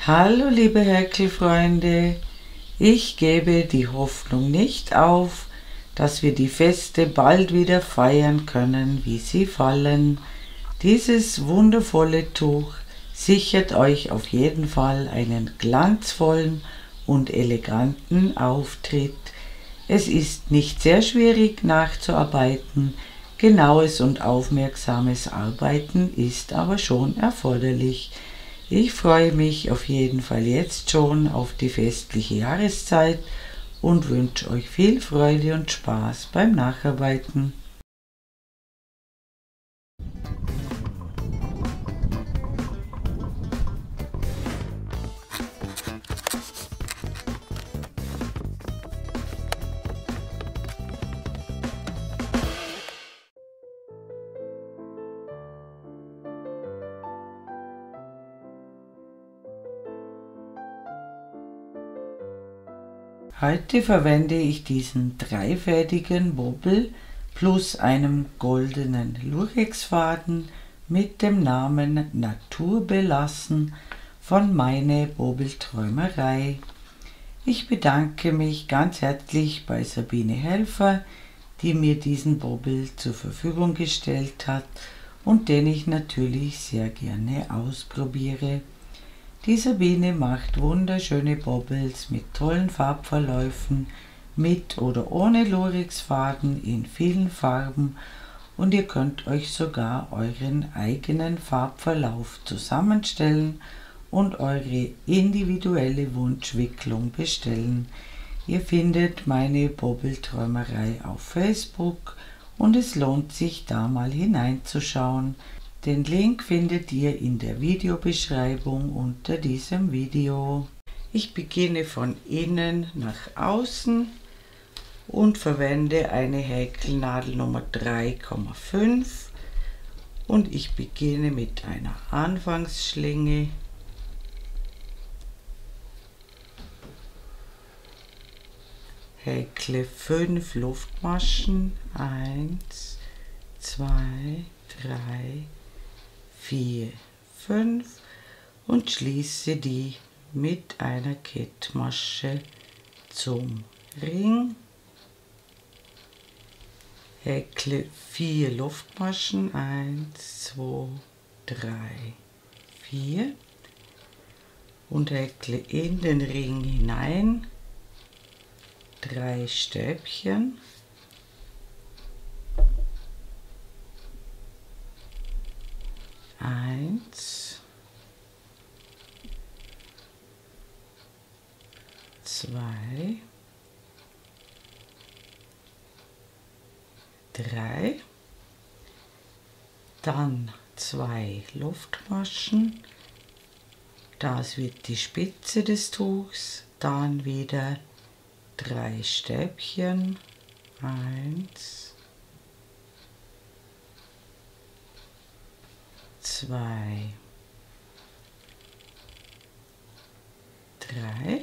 Hallo liebe Häkelfreunde, ich gebe die Hoffnung nicht auf, dass wir die Feste bald wieder feiern können, wie sie fallen. Dieses wundervolle Tuch sichert euch auf jeden Fall einen glanzvollen und eleganten Auftritt. Es ist nicht sehr schwierig nachzuarbeiten, genaues und aufmerksames Arbeiten ist aber schon erforderlich. Ich freue mich auf jeden Fall jetzt schon auf die festliche Jahreszeit und wünsche euch viel Freude und Spaß beim Nacharbeiten. Heute verwende ich diesen dreifädigen Bobbel plus einem goldenen Lurexfaden mit dem Namen Naturbelassen von Meine Bobbelträumerei. Ich bedanke mich ganz herzlich bei Sabine Helfer, die mir diesen Bobbel zur Verfügung gestellt hat und den ich natürlich sehr gerne ausprobiere. Die Sabine macht wunderschöne Bobbels mit tollen Farbverläufen, mit oder ohne Lurexfaden in vielen Farben und ihr könnt euch sogar euren eigenen Farbverlauf zusammenstellen und eure individuelle Wunschwicklung bestellen. Ihr findet meine Bobbelträumerei auf Facebook und es lohnt sich da mal hineinzuschauen. Den Link findet ihr in der Videobeschreibung unter diesem Video. Ich beginne von innen nach außen und verwende eine Häkelnadel Nummer 3,5 und ich beginne mit einer Anfangsschlinge. Häkle 5 Luftmaschen, 1, 2, 3, 4, 5 und schließe die mit einer Kettmasche zum Ring. Häkle 4 Luftmaschen, 1, 2, 3, 4 und häkle in den Ring hinein 3 Stäbchen. Eins, 2, 3, dann 2 Luftmaschen, das wird die Spitze des Tuchs, dann wieder 3 Stäbchen, 1, 2, 3,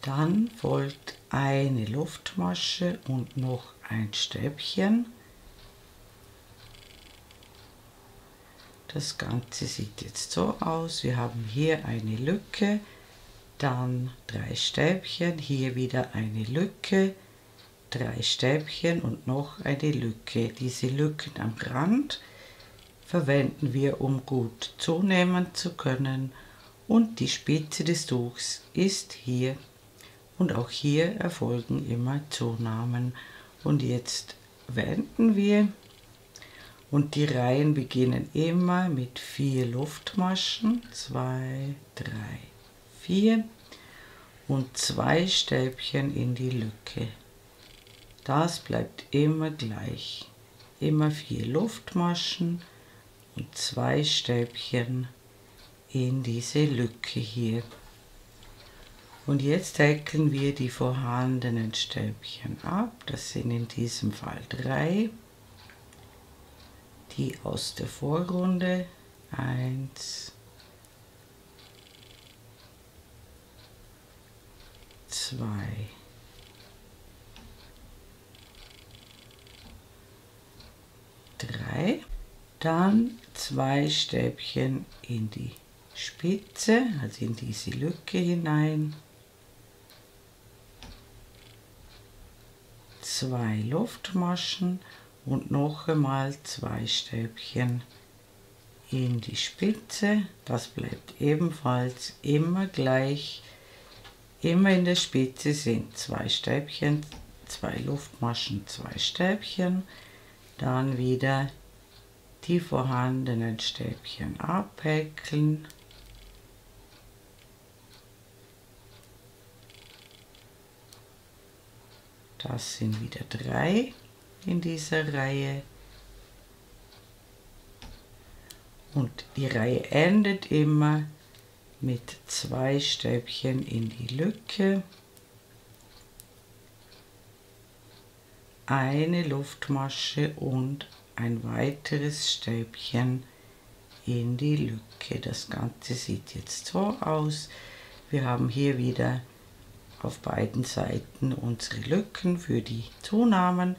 dann folgt eine Luftmasche und noch ein Stäbchen. Das Ganze sieht jetzt so aus, wir haben hier eine Lücke, dann 3 Stäbchen, hier wieder eine Lücke, 3 Stäbchen und noch eine Lücke. Diese Lücken am Rand verwenden wir, um gut zunehmen zu können, und die Spitze des Tuchs ist hier und auch hier erfolgen immer Zunahmen. Und jetzt wenden wir und die Reihen beginnen immer mit 4 Luftmaschen, 2, 3, 4 und 2 Stäbchen in die Lücke. Das bleibt immer gleich, immer 4 Luftmaschen und 2 Stäbchen in diese Lücke hier. Und jetzt häkeln wir die vorhandenen Stäbchen ab, das sind in diesem Fall 3, die aus der Vorrunde, 1, 2, 3, dann 2 Stäbchen in die Spitze, also in diese Lücke hinein, 2 Luftmaschen und noch einmal 2 Stäbchen in die Spitze. Das bleibt ebenfalls immer gleich. Immer in der Spitze sind 2 Stäbchen, 2 Luftmaschen, 2 Stäbchen. Dann wieder die vorhandenen Stäbchen abhäkeln. Das sind wieder 3 in dieser Reihe. Und die Reihe endet immer mit 2 Stäbchen in die Lücke, eine Luftmasche und ein weiteres Stäbchen in die Lücke. Das Ganze sieht jetzt so aus. Wir haben hier wieder auf beiden Seiten unsere Lücken für die Zunahmen.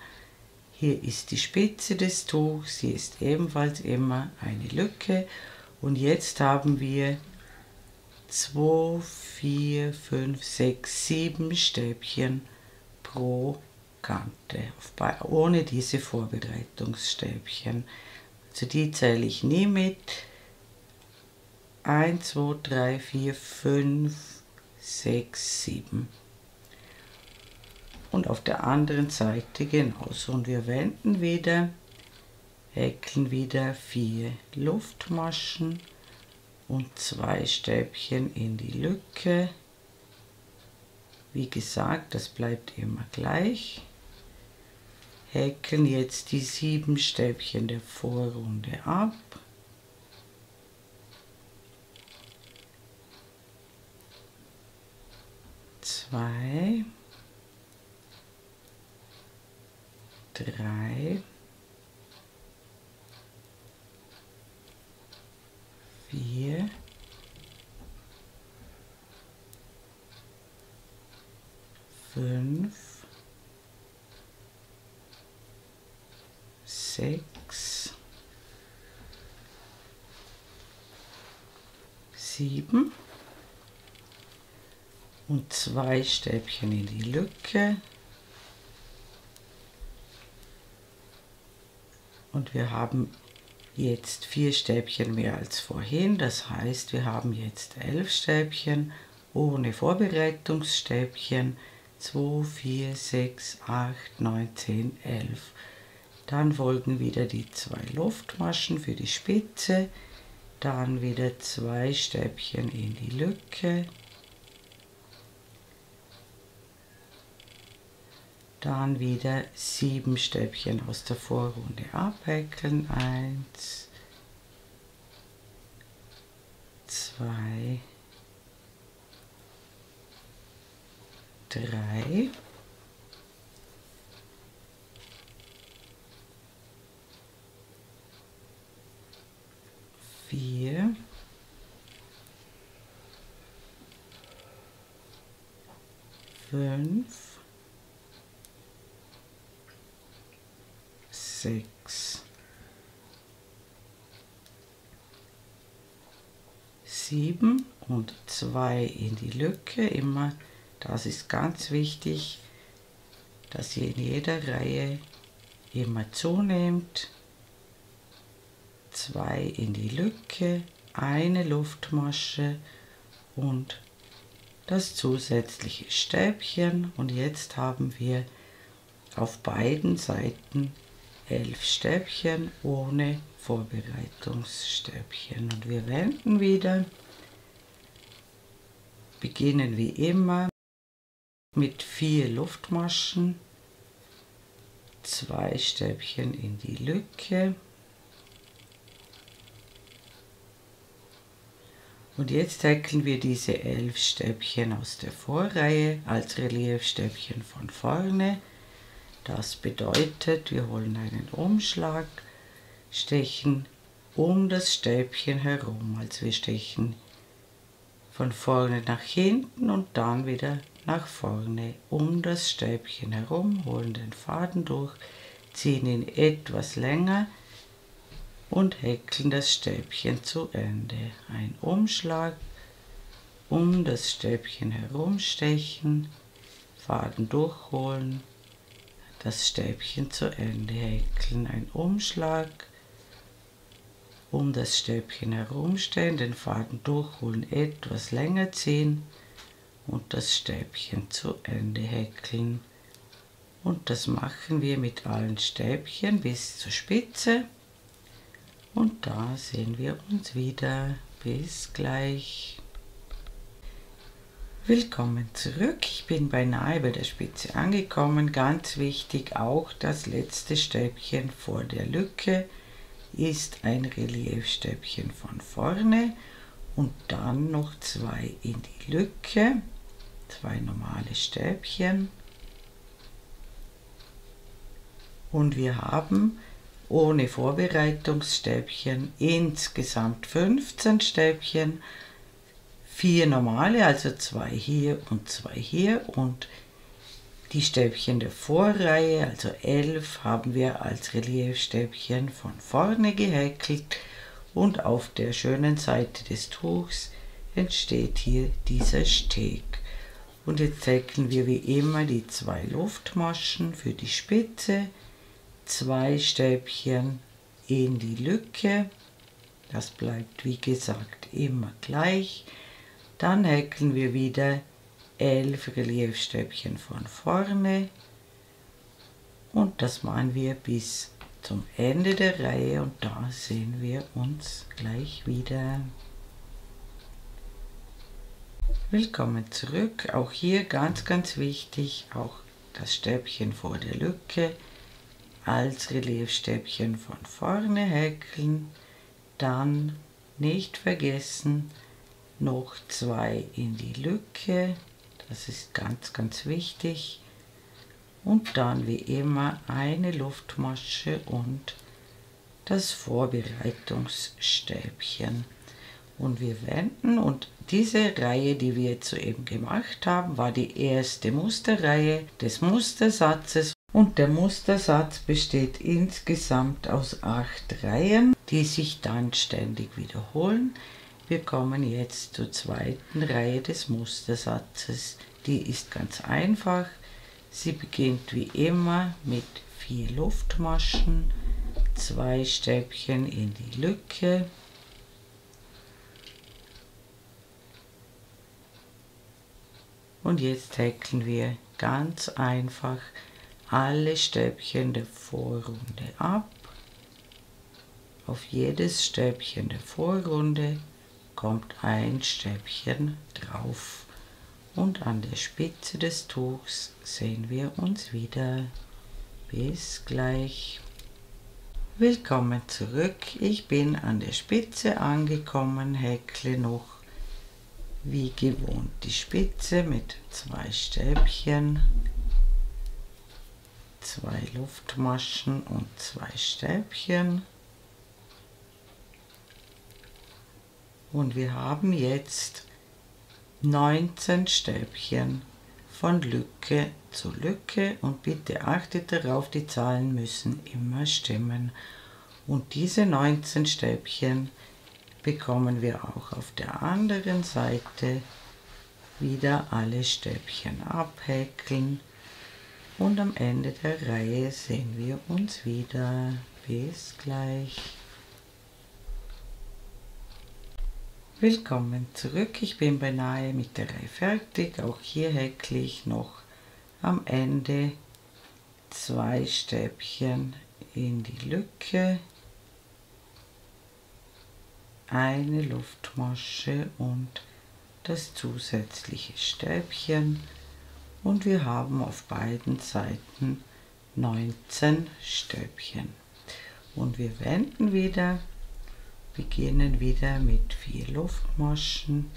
Hier ist die Spitze des Tuchs, hier ist ebenfalls immer eine Lücke. Und jetzt haben wir 2, 4, 5, 6, 7 Stäbchen pro Kante, ohne diese Vorbereitungsstäbchen. Also die zähle ich nie mit. 1, 2, 3, 4, 5, 6, 7. Und auf der anderen Seite genauso. Und wir wenden wieder, häkeln wieder 4 Luftmaschen und 2 Stäbchen in die Lücke. Wie gesagt, das bleibt immer gleich. Häkeln jetzt die 7 Stäbchen der Vorrunde ab. Zwei, 3, 4, 5, 6, 7 und 2 Stäbchen in die Lücke. Und wir haben jetzt 4 Stäbchen mehr als vorhin. Das heißt, wir haben jetzt 11 Stäbchen ohne Vorbereitungsstäbchen. 2, 4, 6, 8, 9, 10, 11. Dann folgen wieder die 2 Luftmaschen für die Spitze. Dann wieder 2 Stäbchen in die Lücke. Dann wieder 7 Stäbchen aus der Vorrunde abhäkeln. 1, 2, 3, 4, 5, 6, 7 und 2 in die Lücke. Immer, das ist ganz wichtig, dass ihr in jeder Reihe immer zunehmt. 2 in die Lücke, eine Luftmasche und das zusätzliche Stäbchen. Und jetzt haben wir auf beiden Seiten 11 Stäbchen ohne Vorbereitungsstäbchen. Und wir wenden wieder, beginnen wie immer mit 4 Luftmaschen, 2 Stäbchen in die Lücke. Und jetzt häkeln wir diese 11 Stäbchen aus der Vorreihe als Reliefstäbchen von vorne. Das bedeutet, wir holen einen Umschlag, stechen um das Stäbchen herum. Also wir stechen von vorne nach hinten und dann wieder nach vorne um das Stäbchen herum, holen den Faden durch, ziehen ihn etwas länger und häkeln das Stäbchen zu Ende. Ein Umschlag, um das Stäbchen herumstechen, Faden durchholen, das Stäbchen zu Ende häkeln. Ein Umschlag, um das Stäbchen herumstellen, den Faden durchholen, etwas länger ziehen und das Stäbchen zu Ende häkeln. Und das machen wir mit allen Stäbchen bis zur Spitze. Und da sehen wir uns wieder. Bis gleich. Willkommen zurück. Ich bin beinahe bei der Spitze angekommen. Ganz wichtig, auch das letzte Stäbchen vor der Lücke ist ein Reliefstäbchen von vorne und dann noch 2 in die Lücke, 2 normale Stäbchen. Und wir haben ohne Vorbereitungsstäbchen insgesamt 15 Stäbchen, 4 normale, also 2 hier und 2 hier, und die Stäbchen der Vorreihe, also 11, haben wir als Reliefstäbchen von vorne gehäkelt, und auf der schönen Seite des Tuchs entsteht hier dieser Steg. Und jetzt häkeln wir wie immer die 2 Luftmaschen für die Spitze, 2 Stäbchen in die Lücke, das bleibt wie gesagt immer gleich. Dann häkeln wir wieder 11 Reliefstäbchen von vorne und das machen wir bis zum Ende der Reihe, und da sehen wir uns gleich wieder. Willkommen zurück. Auch hier ganz wichtig, auch das Stäbchen vor der Lücke als Reliefstäbchen von vorne häkeln, dann nicht vergessen noch 2 in die Lücke, das ist ganz wichtig, und dann wie immer eine Luftmasche und das Vorbereitungsstäbchen. Und wir wenden, und diese Reihe, die wir jetzt soeben gemacht haben, war die erste Musterreihe des Mustersatzes. Und der Mustersatz besteht insgesamt aus 8 Reihen, die sich dann ständig wiederholen. Wir kommen jetzt zur zweiten Reihe des Mustersatzes. Die ist ganz einfach. Sie beginnt wie immer mit 4 Luftmaschen, 2 Stäbchen in die Lücke, und jetzt häkeln wir ganz einfach alle Stäbchen der Vorrunde ab. Auf jedes Stäbchen der Vorrunde kommt ein Stäbchen drauf, und an der Spitze des Tuchs sehen wir uns wieder. Bis gleich. Willkommen zurück. Ich bin an der Spitze angekommen, häkle noch wie gewohnt die Spitze mit 2 Stäbchen, 2 Luftmaschen und 2 Stäbchen. Und wir haben jetzt 19 Stäbchen von Lücke zu Lücke, und bitte achtet darauf, die Zahlen müssen immer stimmen. Und diese 19 Stäbchen bekommen wir auch auf der anderen Seite. Wieder alle Stäbchen abhäkeln, und am Ende der Reihe sehen wir uns wieder. Bis gleich. Willkommen zurück. Ich bin beinahe mit der Reihe fertig. Auch hier häkle ich noch am Ende 2 Stäbchen in die Lücke, eine Luftmasche und das zusätzliche Stäbchen, und wir haben auf beiden Seiten 19 Stäbchen. Und wir wenden wieder, beginnen wieder mit 4 Luftmaschen,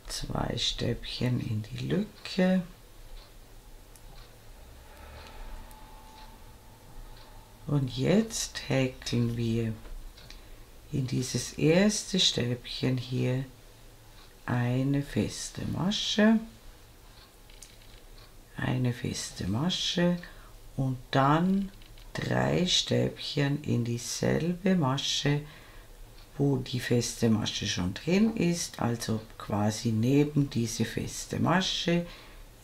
2 Stäbchen in die Lücke, und jetzt häkeln wir in dieses erste Stäbchen hier eine feste Masche, und dann 3 Stäbchen in dieselbe Masche, wo die feste Masche schon drin ist, also quasi neben diese feste Masche,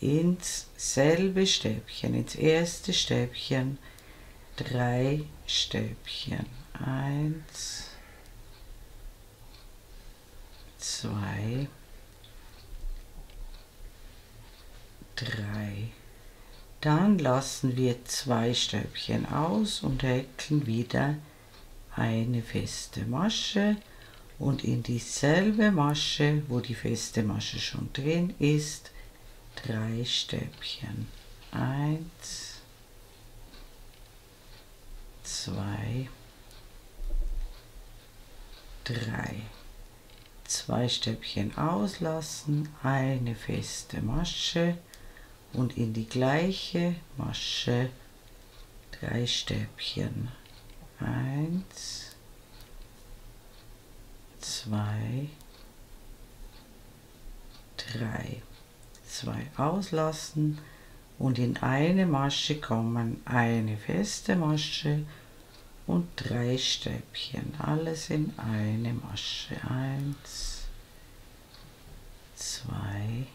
ins selbe Stäbchen, ins erste Stäbchen 3 Stäbchen. 1, 2, 3. Dann lassen wir 2 Stäbchen aus und häkeln wieder eine feste Masche und in dieselbe Masche, wo die feste Masche schon drin ist, 3 Stäbchen. 1, 2, 3. 2 Stäbchen auslassen, eine feste Masche und in die gleiche Masche 3 Stäbchen. 1, 2, 3. 2 auslassen und in eine Masche kommen eine feste Masche und 3 Stäbchen. Alles in eine Masche. 1, 2,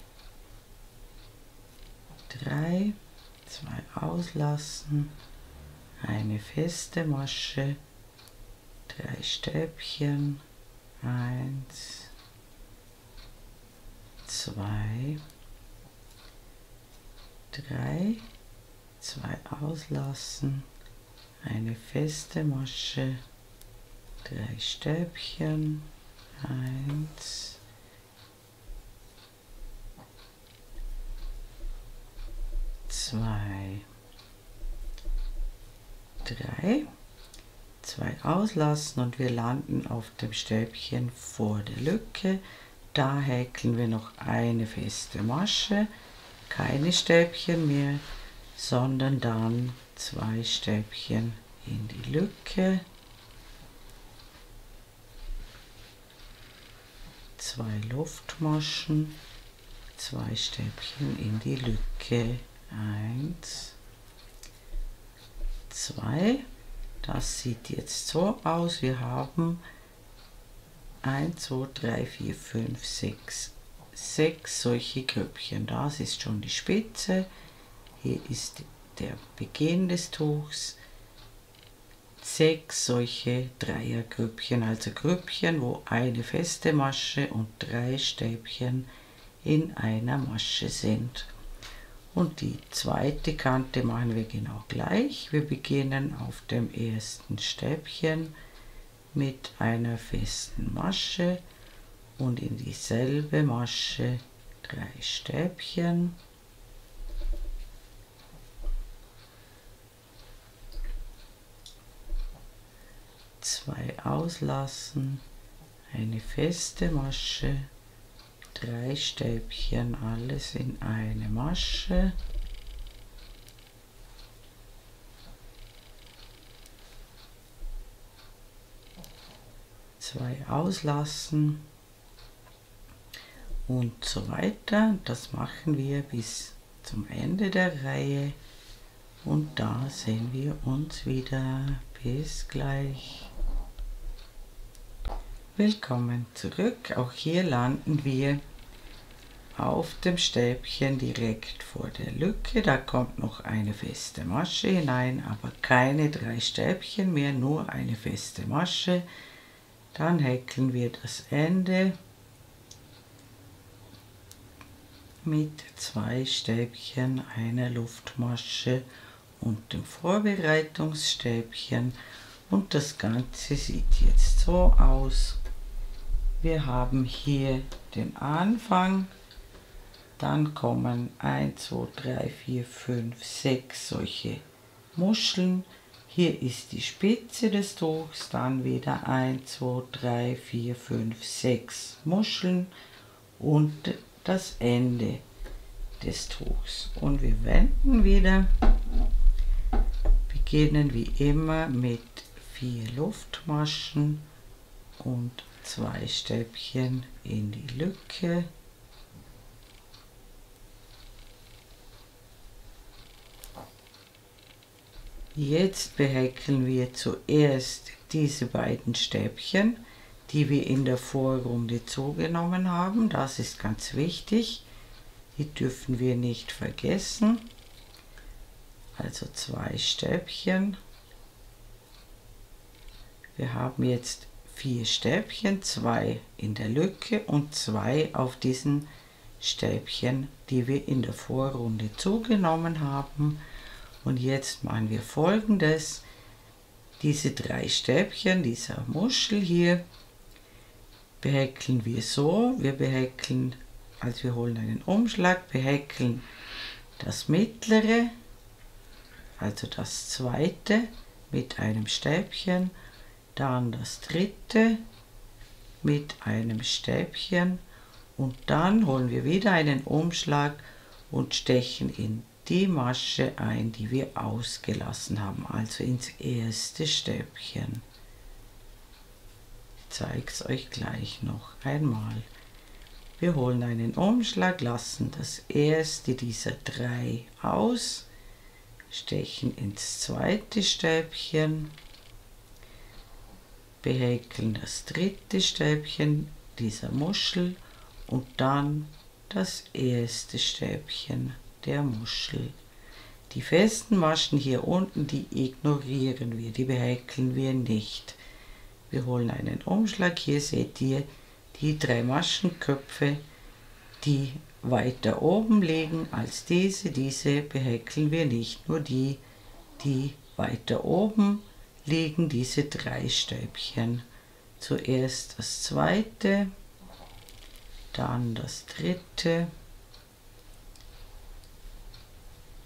3. 2 auslassen, eine feste Masche, 3 Stäbchen. 1, 2, 3. 2 auslassen, eine feste Masche, 3 Stäbchen. 1, 2, 3. 2 auslassen und wir landen auf dem Stäbchen vor der Lücke. Da häkeln wir noch eine feste Masche, keine Stäbchen mehr, sondern dann 2 Stäbchen in die Lücke, 2 Luftmaschen, 2 Stäbchen in die Lücke. 1, 2. Das sieht jetzt so aus. Wir haben 1, 2, 3, 4, 5, 6 solche Grüppchen. Das ist schon die Spitze. Hier ist der Beginn des Tuchs. 6 solche Dreiergrüppchen, also Grüppchen, wo eine feste Masche und 3 Stäbchen in einer Masche sind. Und die zweite Kante machen wir genau gleich. Wir beginnen auf dem ersten Stäbchen mit einer festen Masche und in dieselbe Masche 3 Stäbchen. Zwei auslassen, eine feste Masche, 3 Stäbchen, alles in eine Masche. Zwei auslassen und so weiter. Das machen wir bis zum Ende der Reihe und da sehen wir uns wieder. Bis gleich. Willkommen zurück. Auch hier landen wir auf dem Stäbchen direkt vor der Lücke. Da kommt noch eine feste Masche hinein, aber keine 3 Stäbchen mehr, nur eine feste Masche. Dann häkeln wir das Ende mit 2 Stäbchen, einer Luftmasche und dem Vorbereitungsstäbchen. Und das Ganze sieht jetzt so aus. Wir haben hier den Anfang, dann kommen 1, 2, 3, 4, 5, 6 solche Muscheln. Hier ist die Spitze des Tuchs, dann wieder 1, 2, 3, 4, 5, 6 Muscheln und das Ende des Tuchs. Und wir wenden wieder, beginnen wie immer mit 4 Luftmaschen und 2 Stäbchen in die Lücke. Jetzt behäkeln wir zuerst diese beiden Stäbchen, die wir in der Vorrunde zugenommen haben. Das ist ganz wichtig. Die dürfen wir nicht vergessen. Also 2 Stäbchen. Wir haben jetzt 4 Stäbchen, 2 in der Lücke und 2 auf diesen Stäbchen, die wir in der Vorrunde zugenommen haben. Und jetzt machen wir Folgendes: Diese 3 Stäbchen dieser Muschel hier behäkeln wir so. Wir behäkeln, also wir holen einen Umschlag, behäkeln das mittlere, also das zweite, mit einem Stäbchen, dann das dritte mit einem Stäbchen und dann holen wir wieder einen Umschlag und stechen in die Masche ein, die wir ausgelassen haben, also ins erste Stäbchen. Ich zeige es euch gleich noch einmal. Wir holen einen Umschlag, lassen das erste dieser 3 aus, stechen ins zweite Stäbchen, behäkeln das dritte Stäbchen dieser Muschel und dann das erste Stäbchen der Muschel. Die festen Maschen hier unten, die ignorieren wir, die behäkeln wir nicht. Wir holen einen Umschlag, hier seht ihr die 3 Maschenköpfe, die weiter oben liegen als diese behäkeln wir nicht, nur die weiter oben liegen, diese 3 Stäbchen. Zuerst das zweite, dann das dritte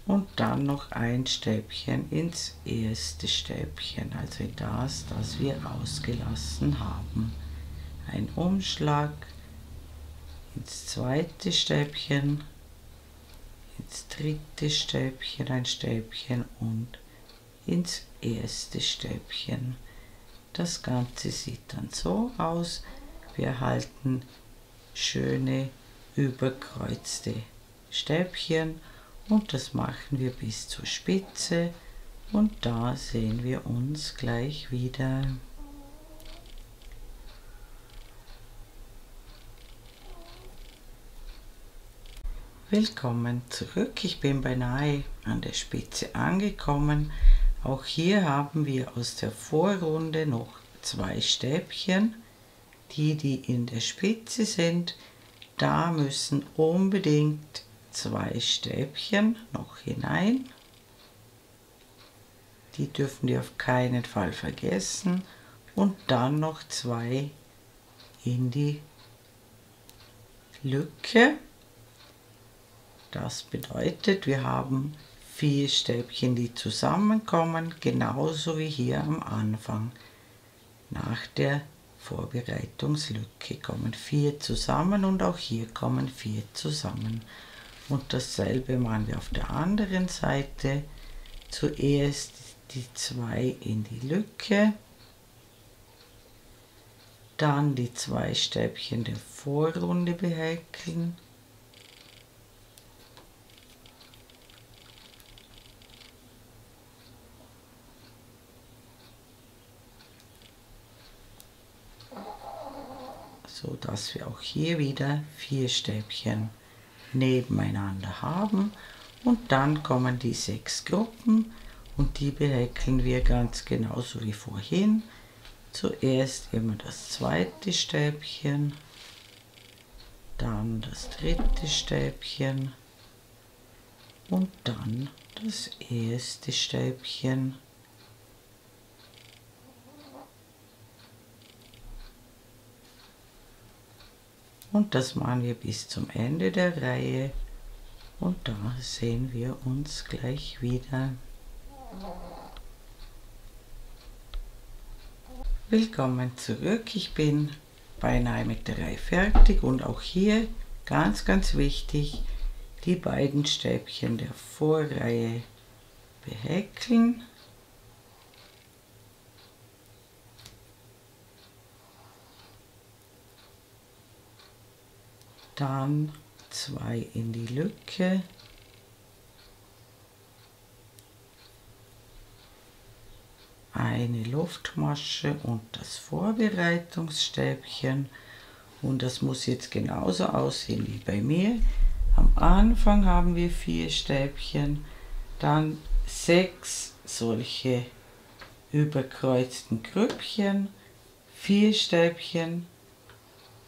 und dann noch ein Stäbchen ins erste Stäbchen, also in das wir ausgelassen haben. Ein Umschlag ins zweite Stäbchen, ins dritte Stäbchen ein Stäbchen und ins erste Stäbchen. Das Ganze sieht dann so aus. Wir erhalten schöne überkreuzte Stäbchen und das machen wir bis zur Spitze und da sehen wir uns gleich wieder. Willkommen zurück, ich bin beinahe an der Spitze angekommen. Auch hier haben wir aus der Vorrunde noch 2 Stäbchen, die in der Spitze sind. Da müssen unbedingt 2 Stäbchen noch hinein. Die dürfen wir auf keinen Fall vergessen. Und dann noch 2 in die Lücke. Das bedeutet, wir haben 4 Stäbchen, die zusammenkommen, genauso wie hier am Anfang. Nach der Vorbereitungslücke kommen 4 zusammen und auch hier kommen 4 zusammen. Und dasselbe machen wir auf der anderen Seite. Zuerst die 2 in die Lücke, dann die 2 Stäbchen der Vorrunde behäkeln, so dass wir auch hier wieder 4 Stäbchen nebeneinander haben und dann kommen die 6 Gruppen und die behäkeln wir ganz genauso wie vorhin. Zuerst immer das zweite Stäbchen, dann das dritte Stäbchen und dann das erste Stäbchen. Und das machen wir bis zum Ende der Reihe und da sehen wir uns gleich wieder. Willkommen zurück, ich bin beinahe mit der Reihe fertig und auch hier ganz wichtig, die beiden Stäbchen der Vorreihe behäkeln. Dann 2 in die Lücke, eine Luftmasche und das Vorbereitungsstäbchen. Und das muss jetzt genauso aussehen wie bei mir. Am Anfang haben wir 4 Stäbchen, dann 6 solche überkreuzten Grüppchen, 4 Stäbchen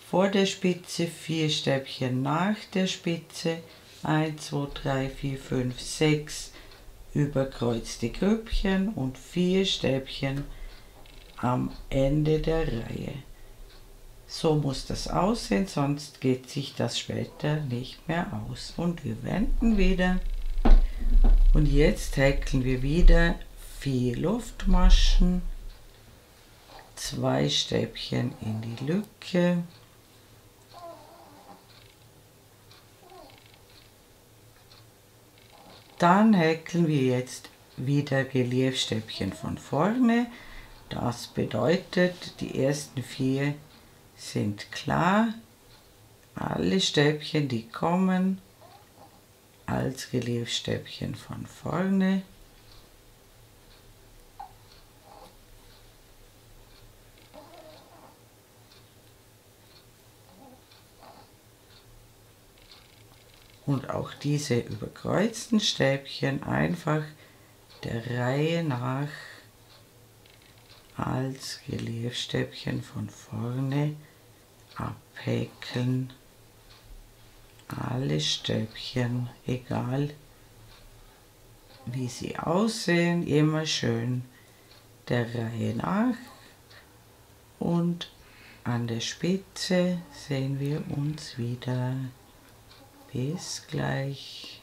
vor der Spitze, 4 Stäbchen nach der Spitze, 1, 2, 3, 4, 5, 6 überkreuzte Grüppchen und 4 Stäbchen am Ende der Reihe. So muss das aussehen, sonst geht sich das später nicht mehr aus. Und wir wenden wieder. Und jetzt häkeln wir wieder 4 Luftmaschen, 2 Stäbchen in die Lücke. Dann häkeln wir jetzt wieder Reliefstäbchen von vorne. Das bedeutet, die ersten 4 sind klar. Alle Stäbchen, die kommen, als Reliefstäbchen von vorne. Und auch diese überkreuzten Stäbchen einfach der Reihe nach als Reliefstäbchen von vorne abhäkeln. Alle Stäbchen, egal wie sie aussehen, immer schön der Reihe nach. Und an der Spitze sehen wir uns wieder. Bis gleich.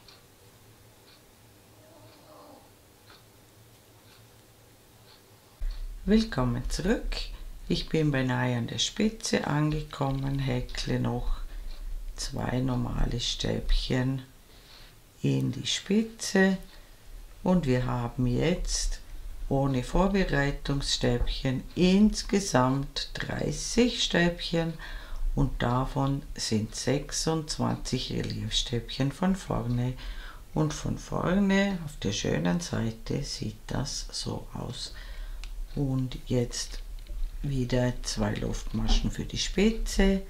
Willkommen zurück. Ich bin beinahe an der Spitze angekommen, häkle noch 2 normale Stäbchen in die Spitze und wir haben jetzt ohne Vorbereitungsstäbchen insgesamt 30 Stäbchen und davon sind 26 Reliefstäbchen von vorne. Und von vorne auf der schönen Seite sieht das so aus. Und jetzt wieder 2 Luftmaschen für die Spitze,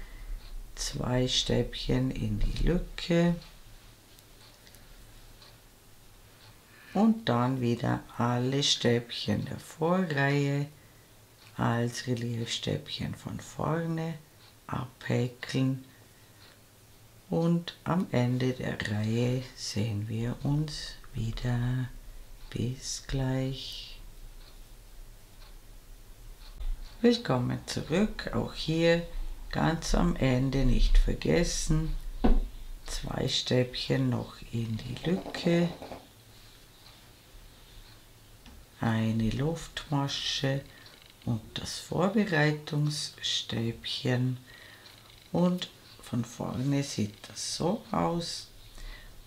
2 Stäbchen in die Lücke und dann wieder alle Stäbchen der Vorreihe als Reliefstäbchen von vorne abhäkeln und am Ende der Reihe sehen wir uns wieder. Bis gleich. Willkommen zurück, auch hier ganz am Ende nicht vergessen, 2 Stäbchen noch in die Lücke, eine Luftmasche und das Vorbereitungsstäbchen. Und von vorne sieht das so aus.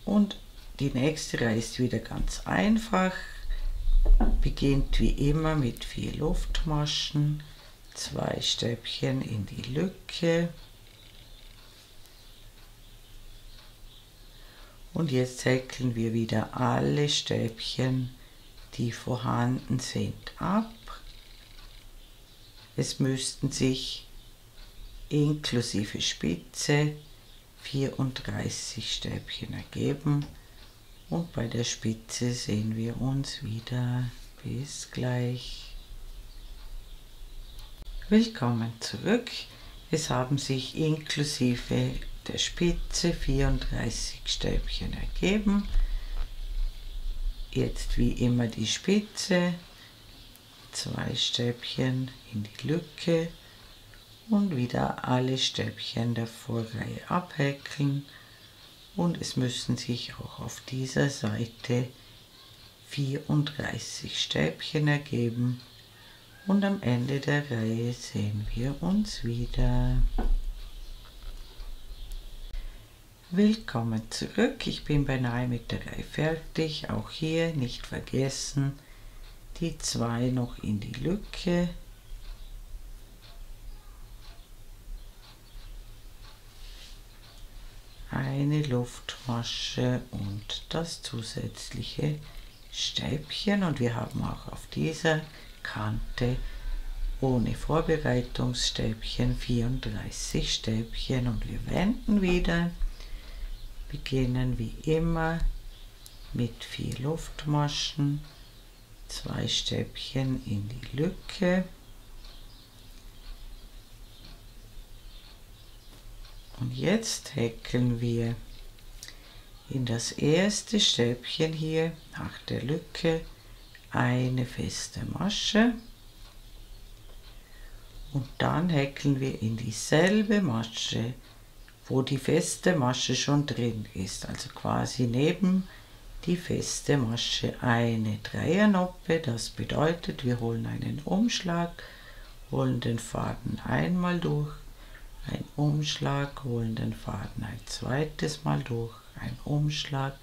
Und die nächste Reihe ist wieder ganz einfach. Beginnt wie immer mit 4 Luftmaschen, 2 Stäbchen in die Lücke. Und jetzt häkeln wir wieder alle Stäbchen, die vorhanden sind, ab. Es müssten sich inklusive Spitze 34 Stäbchen ergeben und bei der Spitze sehen wir uns wieder. Bis gleich. Willkommen zurück. Es haben sich inklusive der Spitze 34 Stäbchen ergeben. Jetzt wie immer die Spitze, 2 Stäbchen in die Lücke und wieder alle Stäbchen der Vorreihe abhäkeln und es müssen sich auch auf dieser Seite 34 Stäbchen ergeben und am Ende der Reihe sehen wir uns wieder. Willkommen zurück, ich bin beinahe mit der Reihe fertig, auch hier nicht vergessen, die 2 noch in die Lücke. Eine Luftmasche und das zusätzliche Stäbchen und wir haben auch auf dieser Kante ohne Vorbereitungsstäbchen 34 Stäbchen und wir wenden wieder, beginnen wie immer mit 4 Luftmaschen, 2 Stäbchen in die Lücke und jetzt häkeln wir in das erste Stäbchen hier nach der Lücke eine feste Masche und dann häkeln wir in dieselbe Masche, wo die feste Masche schon drin ist, also quasi neben die feste Masche eine Dreiernoppe. Das bedeutet, wir holen einen Umschlag, holen den Faden einmal durch, ein Umschlag, holen den Faden ein zweites Mal durch, ein Umschlag,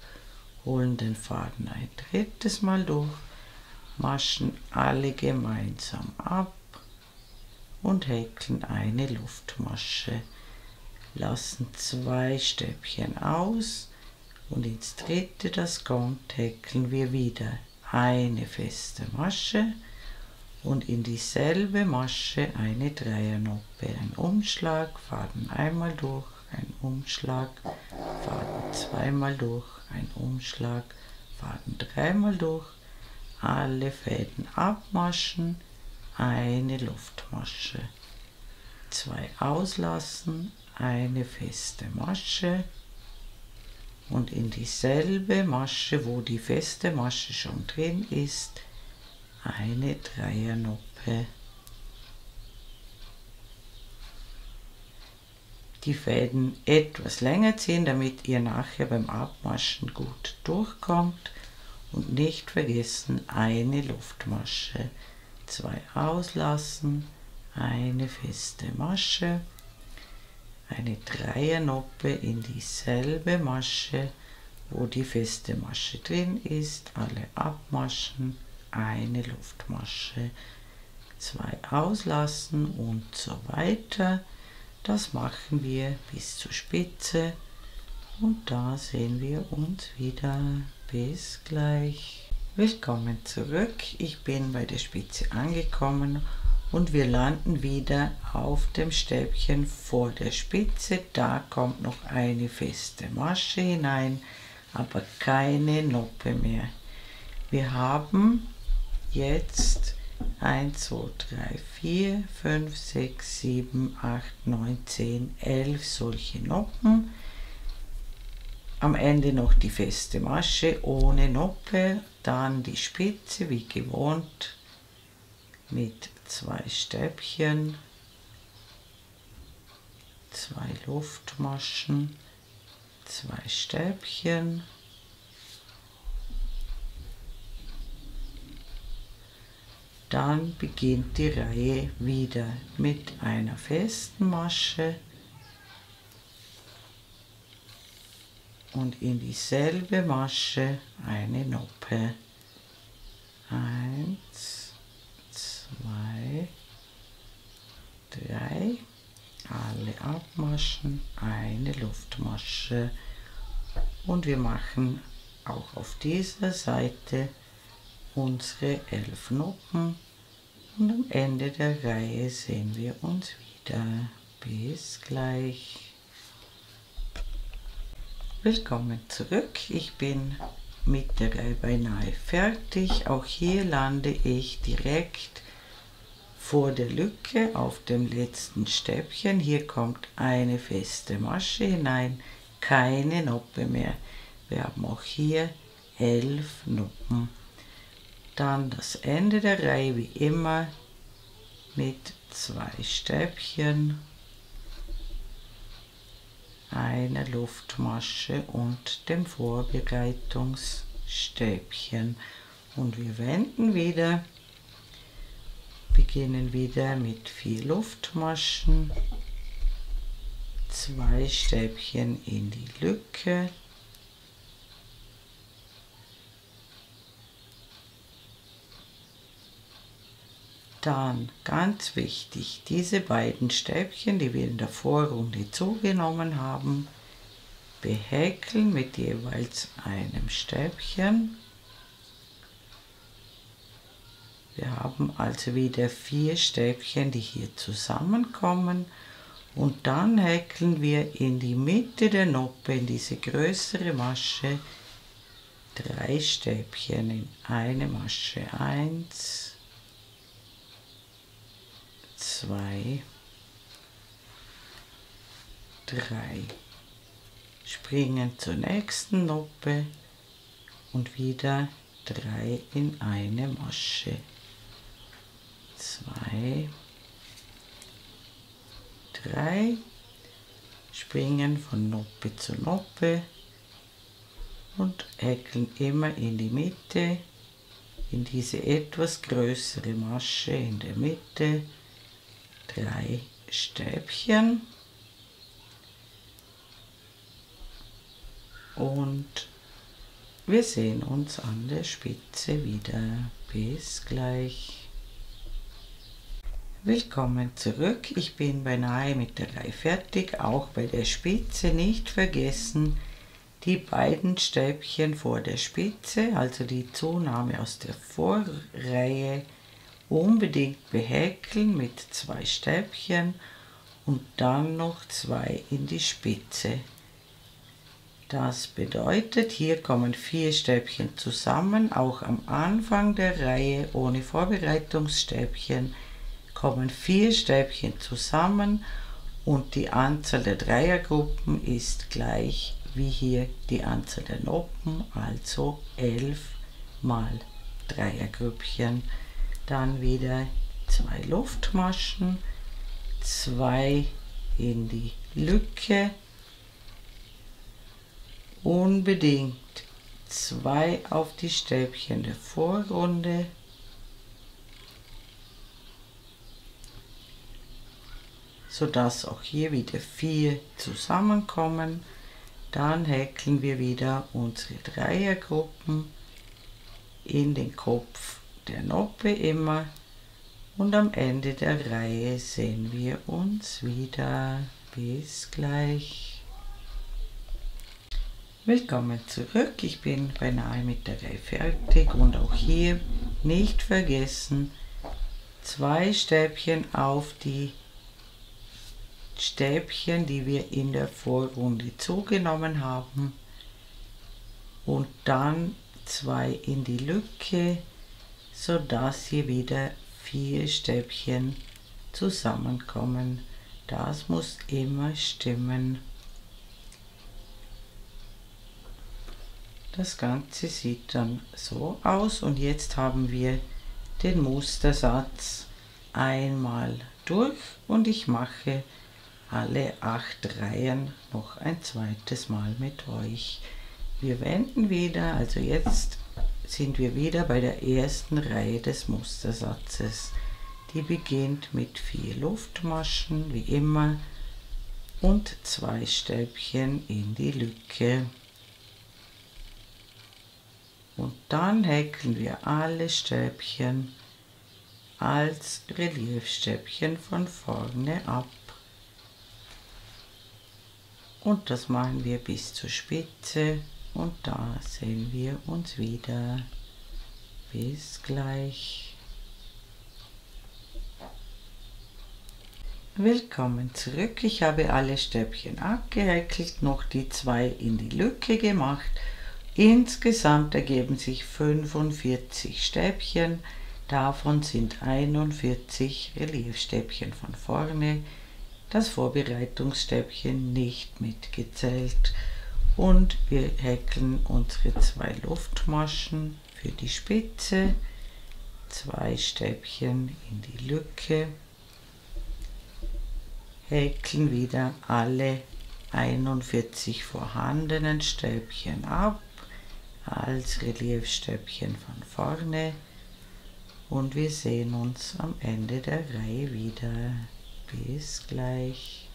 holen den Faden ein drittes Mal durch, Maschen alle gemeinsam ab und häkeln eine Luftmasche, lassen 2 Stäbchen aus und ins dritte, das kommt, häkeln wir wieder eine feste Masche und in dieselbe Masche eine Dreiernoppe, ein Umschlag, Faden einmal durch, ein Umschlag, Faden zweimal durch, ein Umschlag, Faden dreimal durch, alle Fäden abmaschen, eine Luftmasche, 2 auslassen, eine feste Masche und in dieselbe Masche, wo die feste Masche schon drin ist, eine Dreiernoppe. Die Fäden etwas länger ziehen, damit ihr nachher beim Abmaschen gut durchkommt und nicht vergessen eine Luftmasche. 2 auslassen, eine feste Masche, eine Dreiernoppe in dieselbe Masche, wo die feste Masche drin ist, alle abmaschen, eine Luftmasche, 2 auslassen und so weiter. Das machen wir bis zur Spitze und da sehen wir uns wieder. Bis gleich. Willkommen zurück, ich bin bei der Spitze angekommen und wir landen wieder auf dem Stäbchen vor der Spitze. Da kommt noch eine feste Masche hinein, aber keine Noppe mehr. Wir haben jetzt 1, 2, 3, 4, 5, 6, 7, 8, 9, 10, 11 solche Noppen. Am Ende noch die feste Masche ohne Noppe, dann die Spitze wie gewohnt mit 2 Stäbchen, 2 Luftmaschen, 2 Stäbchen, dann beginnt die Reihe wieder mit einer festen Masche und in dieselbe Masche eine Noppe. 1, 2, 3, alle abmaschen, eine Luftmasche und wir machen auch auf dieser Seite unsere 11 Noppen und am Ende der Reihe sehen wir uns wieder. Bis gleich. Willkommen zurück, ich bin mit der Reihe beinahe fertig. Auch hier lande ich direkt vor der Lücke auf dem letzten Stäbchen. Hier kommt eine feste Masche hinein, keine Noppe mehr. Wir haben auch hier 11 Noppen. Dann das Ende der Reihe wie immer mit 2 Stäbchen, einer Luftmasche und dem Vorbereitungsstäbchen und wir wenden wieder, beginnen wieder mit 4 Luftmaschen, 2 Stäbchen in die Lücke, dann ganz wichtig, diese beiden Stäbchen, die wir in der Vorrunde zugenommen haben, behäkeln mit jeweils einem Stäbchen Wir haben also wieder 4 Stäbchen, die hier zusammenkommen, und dann häkeln wir in die Mitte der Noppe, in diese größere Masche, 3 Stäbchen in eine Masche. 1, 2, 3. Springen zur nächsten Noppe und wieder 3 in eine Masche. 2, 3, springen von Noppe zu Noppe und häkeln immer in die Mitte, in diese etwas größere Masche in der Mitte, 3 Stäbchen, und wir sehen uns an der Spitze wieder. Bis gleich. Willkommen zurück. Ich bin beinahe mit der Reihe fertig. Auch bei der Spitze nicht vergessen, die beiden Stäbchen vor der Spitze, also die Zunahme aus der Vorreihe, unbedingt behäkeln mit 2 Stäbchen und dann noch 2 in die Spitze. Das bedeutet, hier kommen 4 Stäbchen zusammen, auch am Anfang der Reihe ohne Vorbereitungsstäbchen kommen 4 Stäbchen zusammen und die Anzahl der Dreiergruppen ist gleich wie hier die Anzahl der Noppen, also 11 mal Dreiergrüppchen. Dann wieder 2 Luftmaschen, 2 in die Lücke, unbedingt 2 auf die Stäbchen der Vorrunde, sodass auch hier wieder 4 zusammenkommen. Dann häkeln wir wieder unsere Dreiergruppen in den Kopf der Noppe immer, und am Ende der Reihe sehen wir uns wieder. Bis gleich. Willkommen zurück. Ich bin beinahe mit der Reihe fertig, und auch hier nicht vergessen, 2 Stäbchen auf die Stäbchen, die wir in der Vorrunde zugenommen haben, und dann 2 in die Lücke, sodass hier wieder 4 Stäbchen zusammenkommen. Das muss immer stimmen. Das Ganze sieht dann so aus, und jetzt haben wir den Mustersatz einmal durch, und ich mache alle 8 Reihen noch ein zweites Mal mit euch. Wir wenden wieder, also jetzt sind wir wieder bei der ersten Reihe des Mustersatzes. Die beginnt mit 4 Luftmaschen, wie immer, und 2 Stäbchen in die Lücke. Und dann häkeln wir alle Stäbchen als Reliefstäbchen von vorne ab. Und das machen wir bis zur Spitze, und da sehen wir uns wieder. Bis gleich. Willkommen zurück. Ich habe alle Stäbchen abgehäkelt, noch die 2 in die Lücke gemacht. Insgesamt ergeben sich 45 Stäbchen, davon sind 41 Reliefstäbchen von vorne, das Vorbereitungsstäbchen nicht mitgezählt, und wir häkeln unsere 2 Luftmaschen für die Spitze, 2 Stäbchen in die Lücke, häkeln wieder alle 41 vorhandenen Stäbchen ab als Reliefstäbchen von vorne, und wir sehen uns am Ende der Reihe wieder. Bis gleich.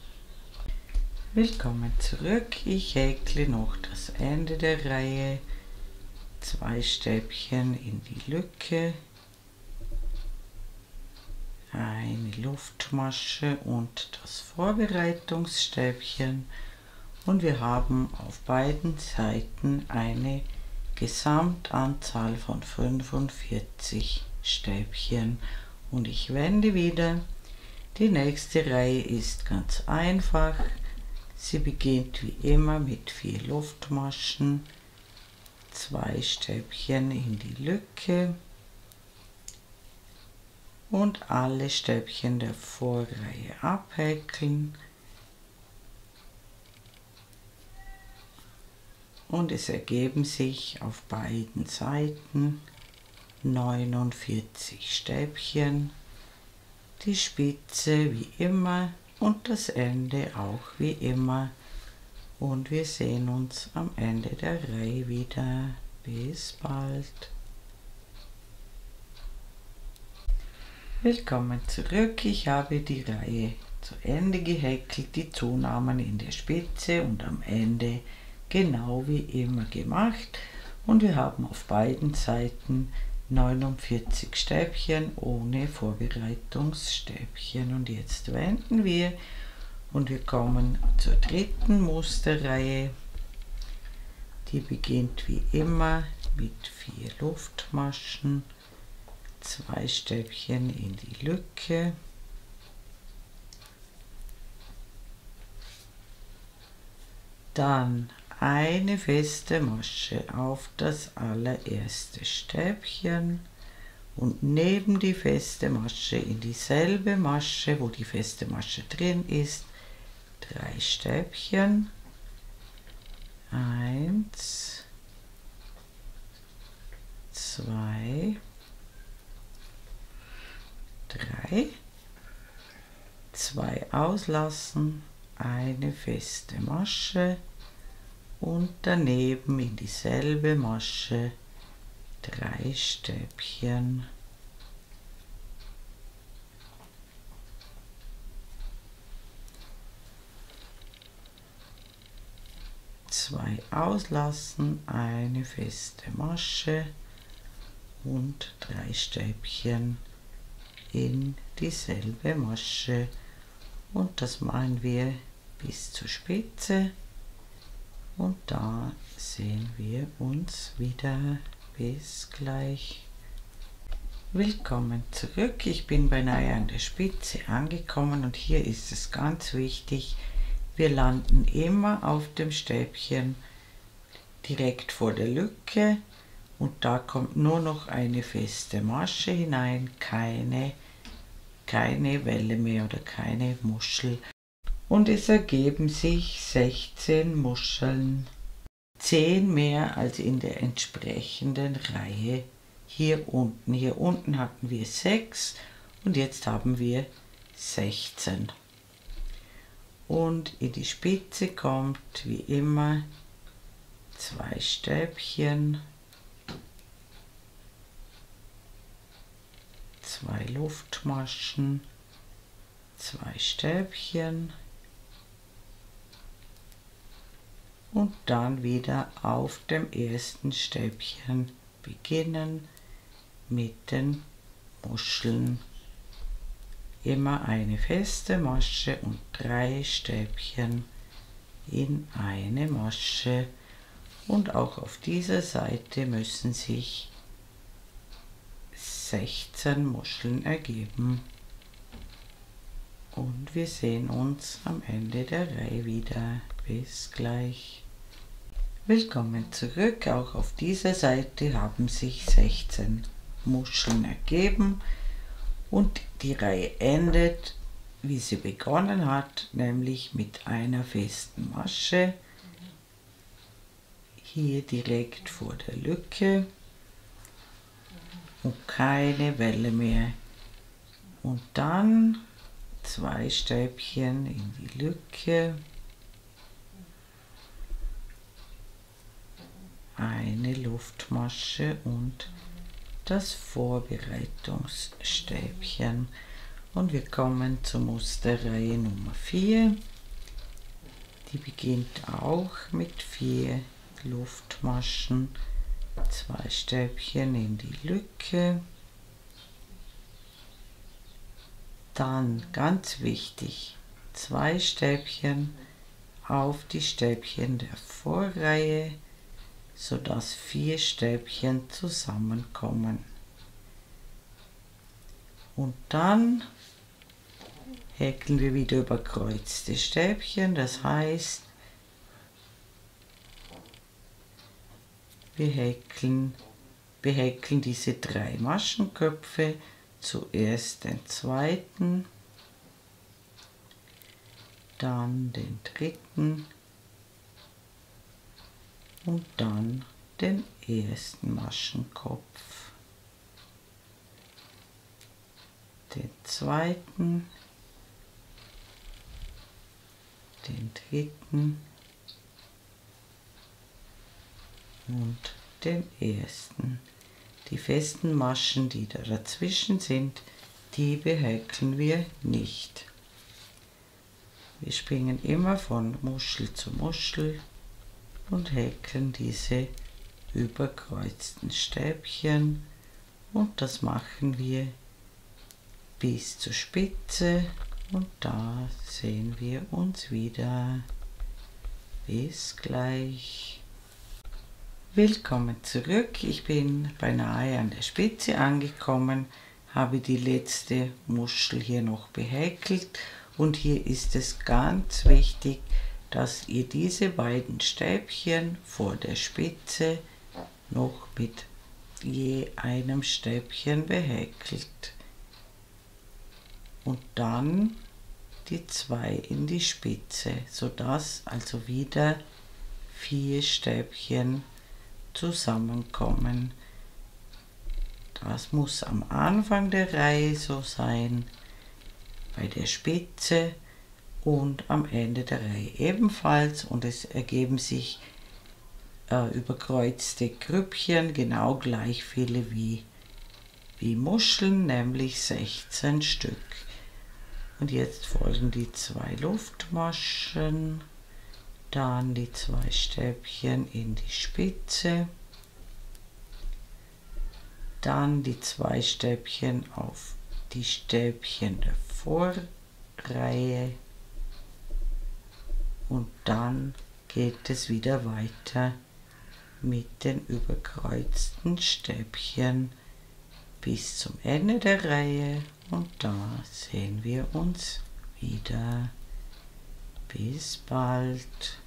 Willkommen zurück. Ich häkle noch das Ende der Reihe, 2 Stäbchen in die Lücke, eine Luftmasche und das Vorbereitungsstäbchen, und wir haben auf beiden Seiten eine Gesamtanzahl von 45 Stäbchen und ich wende wieder. Die nächste Reihe ist ganz einfach. Sie beginnt wie immer mit 4 Luftmaschen, 2 Stäbchen in die Lücke und alle Stäbchen der Vorreihe abhäkeln. Und es ergeben sich auf beiden Seiten 49 Stäbchen, die Spitze wie immer und das Ende auch wie immer. Und wir sehen uns am Ende der Reihe wieder. Bis bald. Willkommen zurück. Ich habe die Reihe zu Ende gehäkelt, die Zunahmen in der Spitze und am Ende genau wie immer gemacht. Und wir haben auf beiden Seiten 49 Stäbchen ohne Vorbereitungsstäbchen. Und jetzt wenden wir und wir kommen zur dritten Musterreihe. Die beginnt wie immer mit 4 Luftmaschen, 2 Stäbchen in die Lücke, dann eine feste Masche auf das allererste Stäbchen und neben die feste Masche in dieselbe Masche, wo die feste Masche drin ist, 3 Stäbchen. 1, 2, 3, 2 auslassen, eine feste Masche und daneben in dieselbe Masche 3 Stäbchen. Zwei auslassen, eine feste Masche und 3 Stäbchen in dieselbe Masche und das machen wir bis zur Spitze und da sehen wir uns wieder. Bis gleich. Willkommen zurück. Ich bin beinahe an der Spitze angekommen und hier ist es ganz wichtig, wir landen immer auf dem Stäbchen direkt vor der Lücke und da kommt nur noch eine feste Masche hinein, keine Welle mehr oder keine Muschel. Und es ergeben sich 16 Muscheln, 10 mehr als in der entsprechenden Reihe hier unten. Hier unten hatten wir 6 und jetzt haben wir 16. Und in die Spitze kommt wie immer 2 Stäbchen, 2 Luftmaschen, 2 Stäbchen und dann wieder auf dem ersten Stäbchen beginnen mit den Muscheln. Immer eine feste Masche und 3 Stäbchen in eine Masche und auch auf dieser Seite müssen sich 16 Muscheln ergeben. Und wir sehen uns am Ende der Reihe wieder. Bis gleich. Willkommen zurück. Auch auf dieser Seite haben sich 16 Muscheln ergeben und die Reihe endet, wie sie begonnen hat, nämlich mit einer festen Masche. Hier direkt vor der Lücke und keine Welle mehr. Und dann 2 Stäbchen in die Lücke, eine Luftmasche und das Vorbereitungsstäbchen. Und wir kommen zur Musterreihe Nummer 4. Die beginnt auch mit 4 Luftmaschen, 2 Stäbchen in die Lücke. Dann, ganz wichtig, 2 Stäbchen auf die Stäbchen der Vorreihe, sodass 4 Stäbchen zusammenkommen. Und dann häkeln wir wieder überkreuzte Stäbchen, das heißt, wir häkeln diese 3 Maschenköpfe, zuerst den zweiten, dann den dritten und dann den ersten Maschenkopf, den zweiten, den dritten und den ersten. Die festen Maschen, die da dazwischen sind, die behäkeln wir nicht. Wir springen immer von Muschel zu Muschel und häkeln diese überkreuzten Stäbchen, und das machen wir bis zur Spitze, und da sehen wir uns wieder. Bis gleich. Willkommen zurück. Ich bin beinahe an der Spitze angekommen, habe die letzte Muschel hier noch behäkelt, und hier ist es ganz wichtig, dass ihr diese beiden Stäbchen vor der Spitze noch mit je einem Stäbchen behäkelt und dann die 2 in die Spitze, sodass also wieder 4 Stäbchen zusammenkommen. Das muss am Anfang der Reihe so sein, bei der Spitze und am Ende der Reihe ebenfalls, und es ergeben sich überkreuzte Grüppchen, genau gleich viele wie Muscheln, nämlich 16 Stück. Und jetzt folgen die 2 Luftmaschen, dann die 2 Stäbchen in die Spitze, dann die 2 Stäbchen auf die Stäbchen der Vorreihe, und dann geht es wieder weiter mit den überkreuzten Stäbchen bis zum Ende der Reihe, und da sehen wir uns wieder. Bis bald.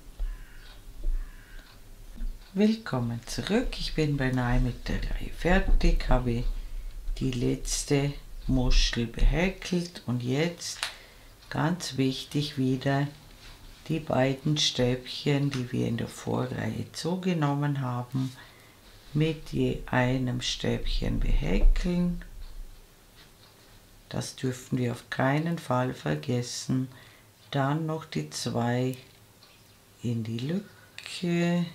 Willkommen zurück. Ich bin beinahe mit der Reihe fertig, habe die letzte Muschel behäkelt, und jetzt ganz wichtig wieder die beiden Stäbchen, die wir in der Vorreihe zugenommen haben, mit je einem Stäbchen behäkeln. Das dürfen wir auf keinen Fall vergessen. Dann noch die 2 in die Lücke.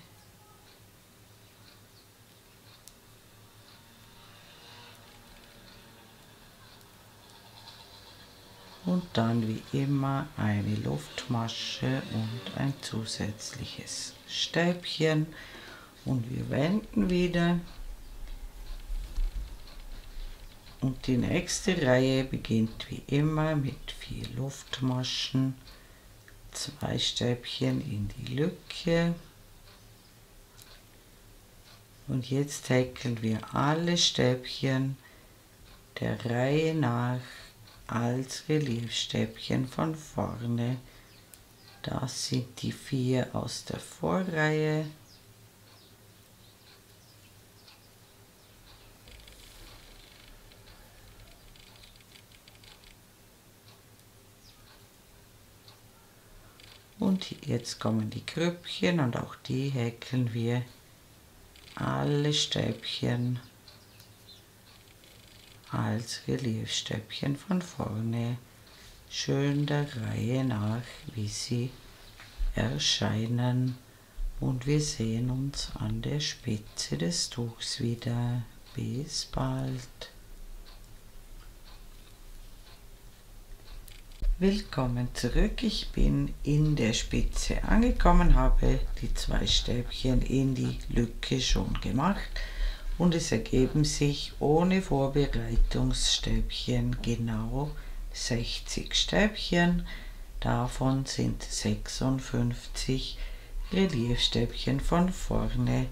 Und dann wie immer eine Luftmasche und ein zusätzliches Stäbchen. Und wir wenden wieder. Und die nächste Reihe beginnt wie immer mit 4 Luftmaschen, 2 Stäbchen in die Lücke. Und jetzt häkeln wir alle Stäbchen der Reihe nach als Reliefstäbchen von vorne. Das sind die 4 aus der Vorreihe. Und jetzt kommen die Grüppchen, und auch die häkeln wir alle Stäbchen als Reliefstäbchen von vorne, schön der Reihe nach, wie sie erscheinen. Und wir sehen uns an der Spitze des Tuchs wieder. Bis bald. Willkommen zurück. Ich bin in der Spitze angekommen, habe die 2 Stäbchen in die Lücke schon gemacht, und es ergeben sich ohne Vorbereitungsstäbchen genau 60 Stäbchen. Davon sind 56 Reliefstäbchen von vorne,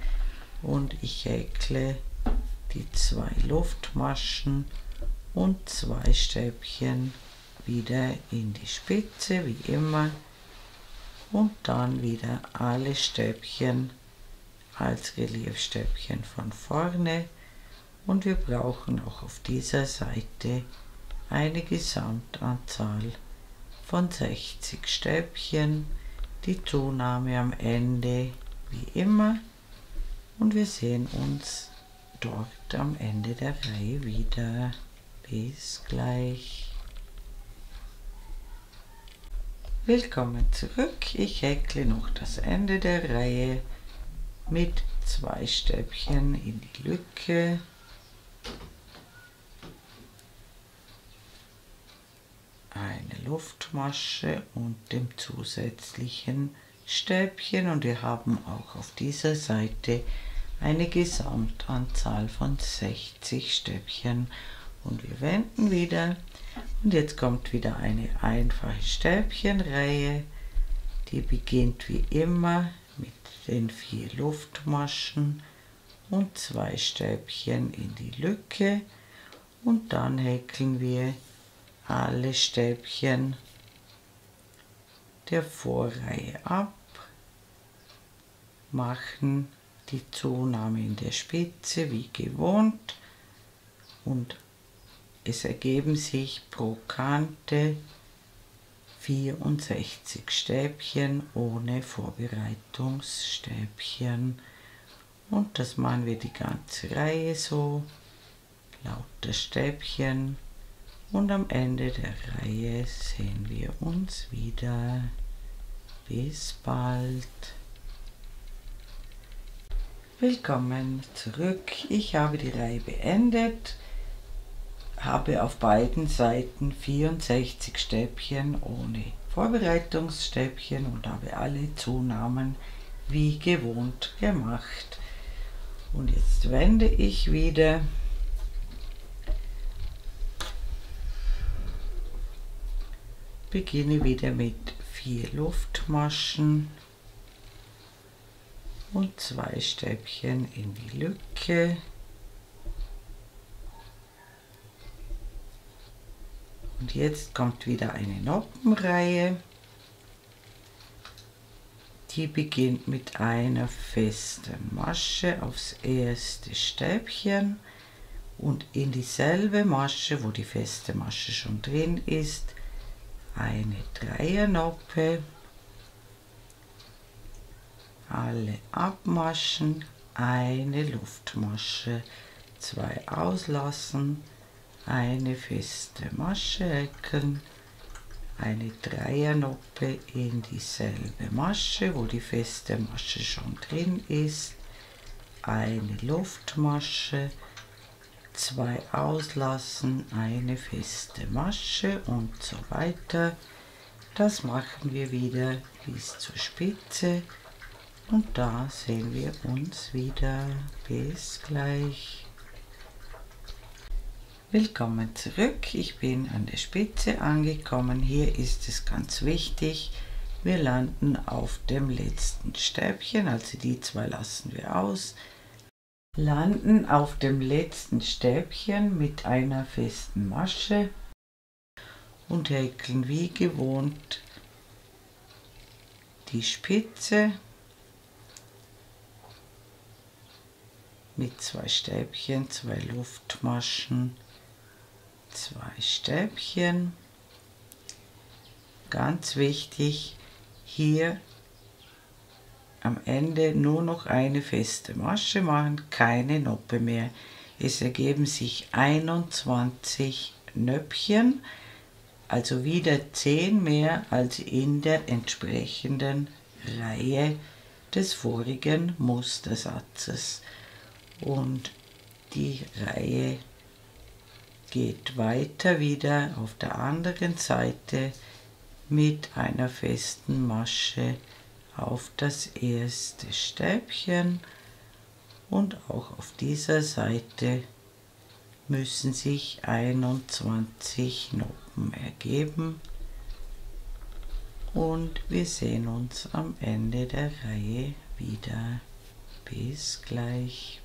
und ich häkle die 2 Luftmaschen und 2 Stäbchen wieder in die Spitze, wie immer, und dann wieder alle Stäbchen als Reliefstäbchen von vorne, und wir brauchen auch auf dieser Seite eine Gesamtanzahl von 60 Stäbchen, die Zunahme am Ende wie immer, und wir sehen uns dort am Ende der Reihe wieder. Bis gleich. Willkommen zurück. Ich häkle noch das Ende der Reihe mit 2 Stäbchen in die Lücke. Eine Luftmasche und dem zusätzlichen Stäbchen, und wir haben auch auf dieser Seite eine Gesamtanzahl von 60 Stäbchen, und wir wenden wieder, und jetzt kommt wieder eine einfache Stäbchenreihe, die beginnt wie immer mit den 4 Luftmaschen und 2 Stäbchen in die Lücke, und dann häkeln wir alle Stäbchen der Vorreihe ab, machen die Zunahme in der Spitze wie gewohnt, und es ergeben sich pro Kante 64 Stäbchen ohne Vorbereitungsstäbchen, und das machen wir die ganze Reihe so, lauter Stäbchen, und am Ende der Reihe sehen wir uns wieder. Bis bald. Willkommen zurück. Ich habe die Reihe beendet, habe auf beiden Seiten 64 Stäbchen ohne Vorbereitungsstäbchen und habe alle Zunahmen wie gewohnt gemacht. Und jetzt wende ich wieder. Beginne wieder mit 4 Luftmaschen und 2 Stäbchen in die Lücke. Und jetzt kommt wieder eine Noppenreihe. Die beginnt mit einer festen Masche aufs erste Stäbchen und in dieselbe Masche, wo die feste Masche schon drin ist, eine Dreiernoppe, alle abmaschen, eine Luftmasche, 2 auslassen, eine feste Masche häkeln, eine Dreiernoppe in dieselbe Masche, wo die feste Masche schon drin ist, eine Luftmasche, 2 auslassen, eine feste Masche und so weiter. Das machen wir wieder bis zur Spitze, und da sehen wir uns wieder. Bis gleich. Willkommen zurück. Ich bin an der Spitze angekommen. Hier ist es ganz wichtig, wir landen auf dem letzten Stäbchen, also die 2 lassen wir aus. Landen auf dem letzten Stäbchen mit einer festen Masche und häkeln wie gewohnt die Spitze mit 2 Stäbchen, 2 Luftmaschen, 2 Stäbchen. Ganz wichtig, hier am Ende nur noch eine feste Masche machen, keine Noppe mehr. Es ergeben sich 21 Nöppchen, also wieder 10 mehr als in der entsprechenden Reihe des vorigen Mustersatzes. Und die Reihe geht weiter wieder auf der anderen Seite mit einer festen Masche auf das erste Stäbchen, und auch auf dieser Seite müssen sich 21 Noppen ergeben, und wir sehen uns am Ende der Reihe wieder. Bis gleich.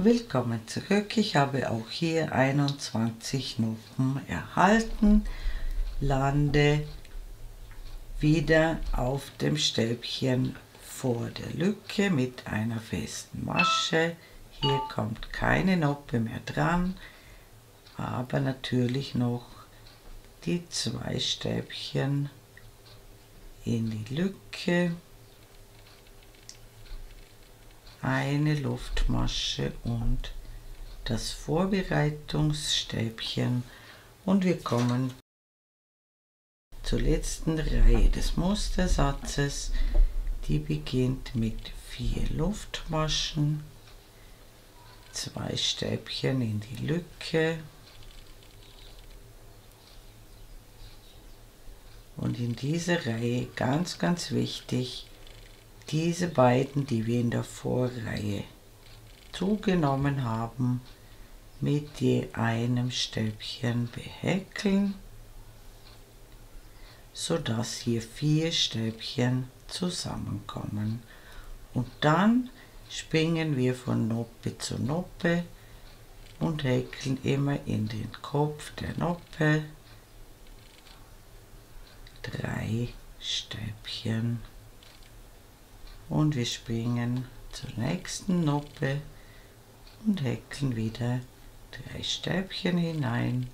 Willkommen zurück. Ich habe auch hier 21 Noppen erhalten. Lande wieder auf dem Stäbchen vor der Lücke mit einer festen Masche. Hier kommt keine Noppe mehr dran, aber natürlich noch die 2 Stäbchen in die Lücke, eine Luftmasche und das Vorbereitungsstäbchen, und wir kommen zur letzten Reihe des Mustersatzes. Die beginnt mit 4 Luftmaschen, 2 Stäbchen in die Lücke und in dieser Reihe ganz wichtig, diese beiden, die wir in der Vorreihe zugenommen haben, mit je einem Stäbchen behäkeln, sodass hier 4 Stäbchen zusammenkommen. Und dann springen wir von Noppe zu Noppe und häkeln immer in den Kopf der Noppe 3 Stäbchen. Und wir springen zur nächsten Noppe und häkeln wieder 3 Stäbchen hinein,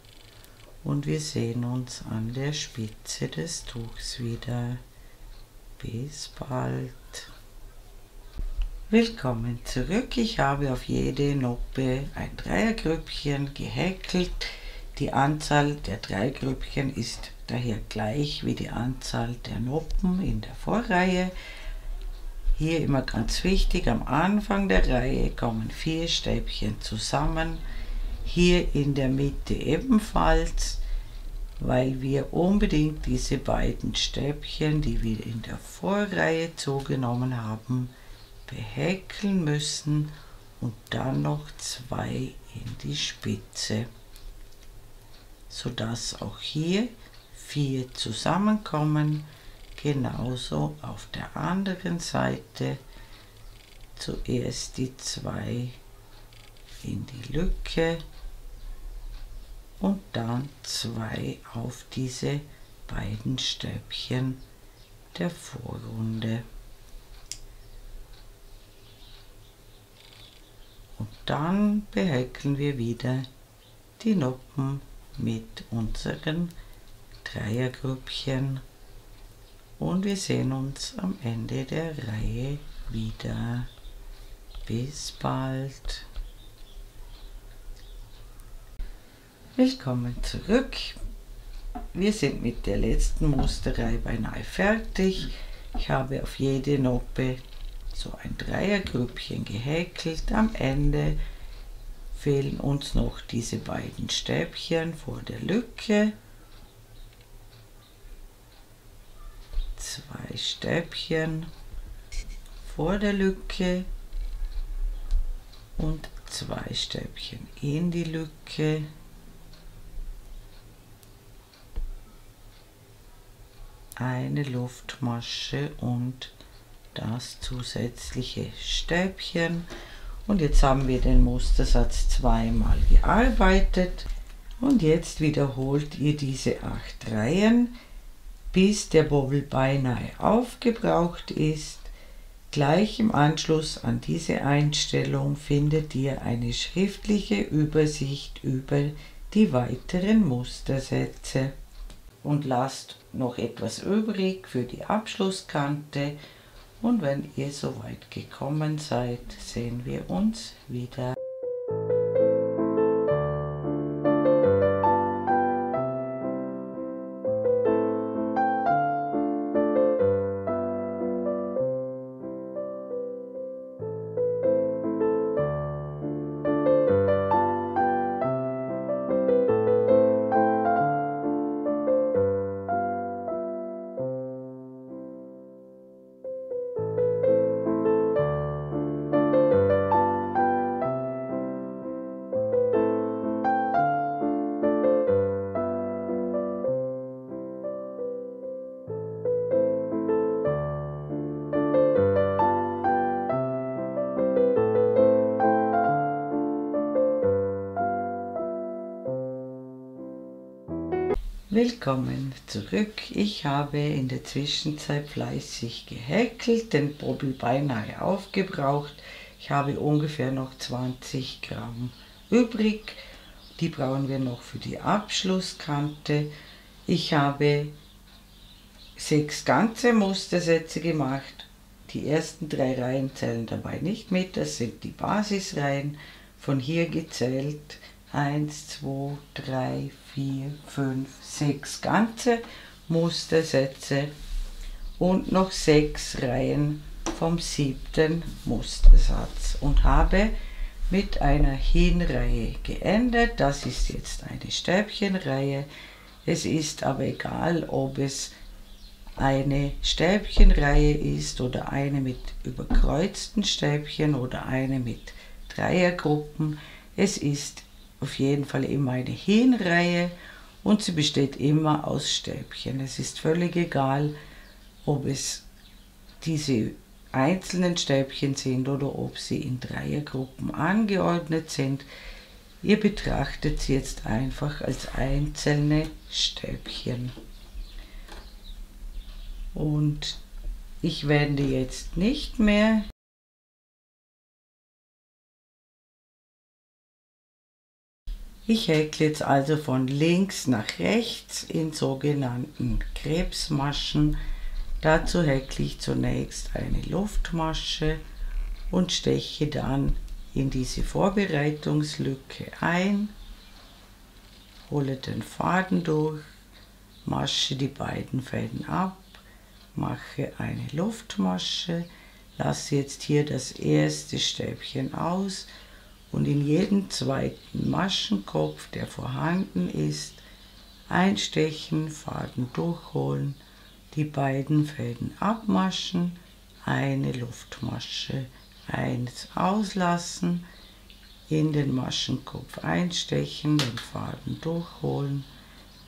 und wir sehen uns an der Spitze des Tuchs wieder. Bis bald. Willkommen zurück. Ich habe auf jede Noppe ein Dreiergrüppchen gehäkelt. Die Anzahl der Dreiergrüppchen ist daher gleich wie die Anzahl der Noppen in der Vorreihe. Hier immer ganz wichtig, am Anfang der Reihe kommen 4 Stäbchen zusammen, hier in der Mitte ebenfalls, weil wir unbedingt diese beiden Stäbchen, die wir in der Vorreihe zugenommen haben, behäkeln müssen, und dann noch 2 in die Spitze, sodass auch hier 4 zusammenkommen. Genauso auf der anderen Seite, zuerst die 2 in die Lücke und dann 2 auf diese beiden Stäbchen der Vorrunde. Und dann behäkeln wir wieder die Noppen mit unseren Dreiergrüppchen. Und wir sehen uns am Ende der Reihe wieder. Bis bald. Willkommen zurück. Wir sind mit der letzten Musterreihe beinahe fertig. Ich habe auf jede Noppe so ein Dreiergrüppchen gehäkelt. Am Ende fehlen uns noch diese beiden Stäbchen vor der Lücke. 2 Stäbchen vor der Lücke und 2 Stäbchen in die Lücke. Eine Luftmasche und das zusätzliche Stäbchen. Und jetzt haben wir den Mustersatz zweimal gearbeitet. Und jetzt wiederholt ihr diese 8 Reihen, bis der Bobbel beinahe aufgebraucht ist. Gleich im Anschluss an diese Einstellung findet ihr eine schriftliche Übersicht über die weiteren Mustersätze. Und lasst noch etwas übrig für die Abschlusskante. Und wenn ihr soweit gekommen seid, sehen wir uns wieder. Willkommen zurück. Ich habe in der Zwischenzeit fleißig gehäkelt, den Bobbel beinahe aufgebraucht. Ich habe ungefähr noch 20 Gramm übrig. Die brauchen wir noch für die Abschlusskante. Ich habe 6 ganze Mustersätze gemacht. Die ersten 3 Reihen zählen dabei nicht mit, das sind die Basisreihen. Von hier gezählt 1, 2, 3, 4, 5, 6 ganze Mustersätze und noch 6 Reihen vom 7. Mustersatz und habe mit einer Hinreihe geendet. Das ist jetzt eine Stäbchenreihe. Es ist aber egal, ob es eine Stäbchenreihe ist oder eine mit überkreuzten Stäbchen oder eine mit Dreiergruppen. Es ist auf jeden Fall immer eine Hinreihe und sie besteht immer aus Stäbchen. Es ist völlig egal, ob es diese einzelnen Stäbchen sind oder ob sie in Dreiergruppen angeordnet sind. Ihr betrachtet sie jetzt einfach als einzelne Stäbchen. Und ich wende jetzt nicht mehr. Ich häkle jetzt also von links nach rechts in sogenannten Krebsmaschen. Dazu häkle ich zunächst eine Luftmasche und steche dann in diese Vorbereitungslücke ein, hole den Faden durch, masche die beiden Fäden ab, mache eine Luftmasche, lasse jetzt hier das erste Stäbchen aus und in jeden zweiten Maschenkopf, der vorhanden ist, einstechen, Faden durchholen, die beiden Fäden abmaschen, eine Luftmasche, eins auslassen, in den Maschenkopf einstechen, den Faden durchholen,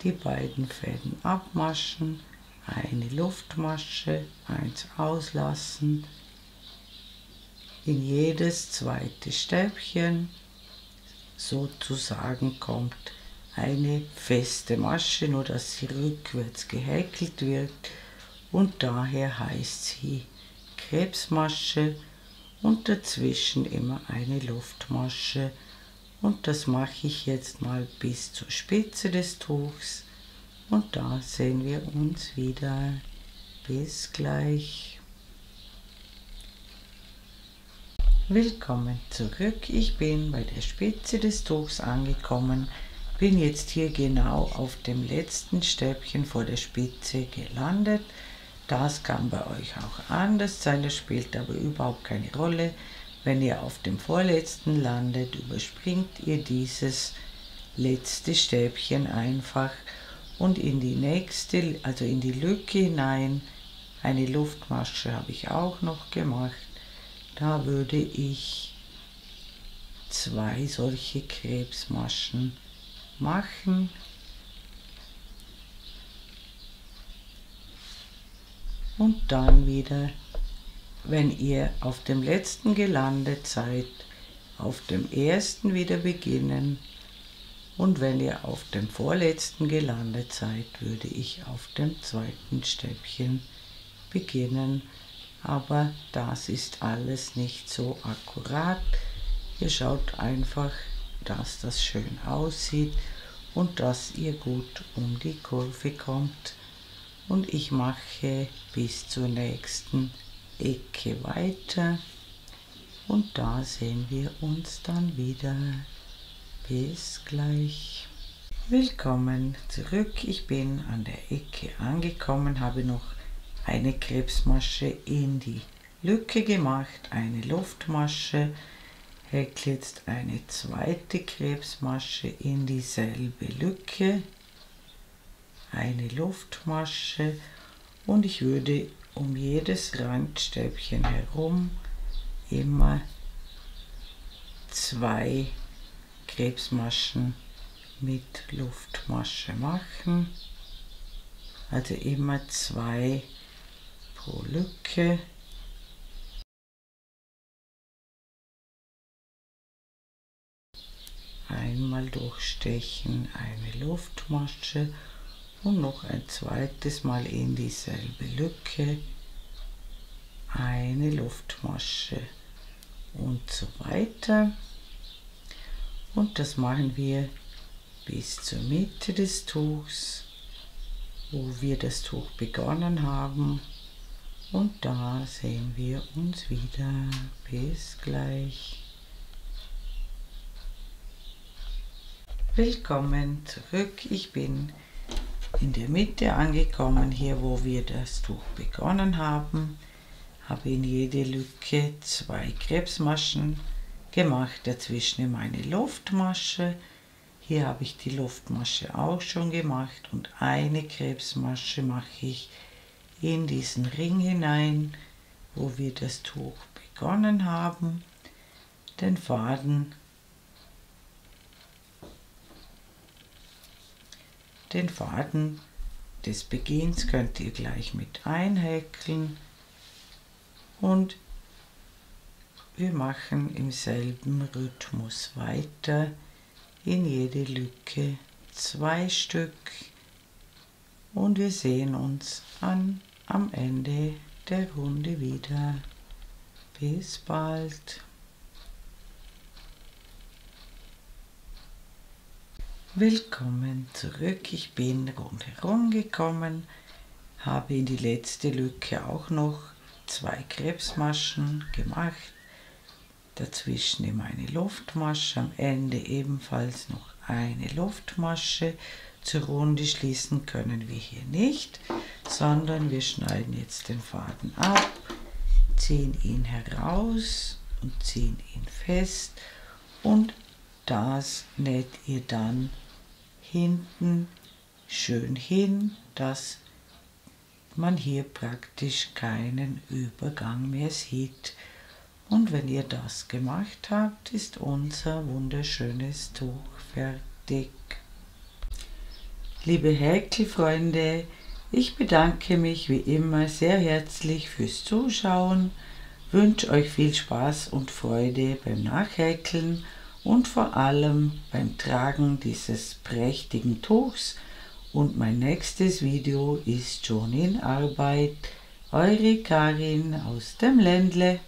die beiden Fäden abmaschen, eine Luftmasche, eins auslassen, in jedes zweite Stäbchen sozusagen kommt eine feste Masche, nur dass sie rückwärts gehäkelt wird und daher heißt sie Krebsmasche und dazwischen immer eine Luftmasche und das mache ich jetzt mal bis zur Spitze des Tuchs und da sehen wir uns wieder. Bis gleich. Willkommen zurück. Ich bin bei der Spitze des Tuchs angekommen, bin jetzt hier genau auf dem letzten Stäbchen vor der Spitze gelandet. Das kann bei euch auch anders sein, das spielt aber überhaupt keine Rolle. Wenn ihr auf dem vorletzten landet, überspringt ihr dieses letzte Stäbchen einfach und in die nächste, also in die Lücke hinein, eine Luftmasche habe ich auch noch gemacht. Da würde ich 2 solche Krebsmaschen machen. Und dann wieder, wenn ihr auf dem letzten gelandet seid, auf dem ersten wieder beginnen. Und wenn ihr auf dem vorletzten gelandet seid, würde ich auf dem zweiten Stäbchen beginnen. Aber das ist alles nicht so akkurat. Ihr schaut einfach, dass das schön aussieht und dass ihr gut um die Kurve kommt. Und ich mache bis zur nächsten Ecke weiter und da sehen wir uns dann wieder. Bis gleich. Willkommen zurück. Ich bin an der Ecke angekommen, habe noch eine Krebsmasche in die Lücke gemacht, eine Luftmasche, häkle jetzt eine zweite Krebsmasche in dieselbe Lücke, eine Luftmasche und ich würde um jedes Randstäbchen herum immer 2 Krebsmaschen mit Luftmasche machen, also immer 2 pro Lücke. Einmal durchstechen, eine Luftmasche und noch ein zweites Mal in dieselbe Lücke eine Luftmasche und so weiter. Und das machen wir bis zur Mitte des Tuchs, wo wir das Tuch begonnen haben. Und da sehen wir uns wieder. Bis gleich. Willkommen zurück. Ich bin in der Mitte angekommen, hier wo wir das Tuch begonnen haben. Habe in jede Lücke 2 Krebsmaschen gemacht, dazwischen immer eine Luftmasche. Hier habe ich die Luftmasche auch schon gemacht und eine Krebsmasche mache ich in diesen Ring hinein, wo wir das Tuch begonnen haben. Den Faden des Beginns könnt ihr gleich mit einhäkeln und wir machen im selben Rhythmus weiter, in jede Lücke 2 Stück und wir sehen uns am Ende der Runde wieder. Bis bald. Willkommen zurück. Ich bin rundherum gekommen, habe in die letzte Lücke auch noch 2 Krebsmaschen gemacht, dazwischen immer eine Luftmasche, am Ende ebenfalls noch eine Luftmasche. Zur Runde schließen können wir hier nicht, sondern wir schneiden jetzt den Faden ab, ziehen ihn heraus und ziehen ihn fest und das näht ihr dann hinten schön hin, dass man hier praktisch keinen Übergang mehr sieht. Und wenn ihr das gemacht habt, ist unser wunderschönes Tuch fertig. Liebe Häkelfreunde, ich bedanke mich wie immer sehr herzlich fürs Zuschauen, wünsche euch viel Spaß und Freude beim Nachhäkeln und vor allem beim Tragen dieses prächtigen Tuchs. Und mein nächstes Video ist schon in Arbeit. Eure Karin aus dem Ländle.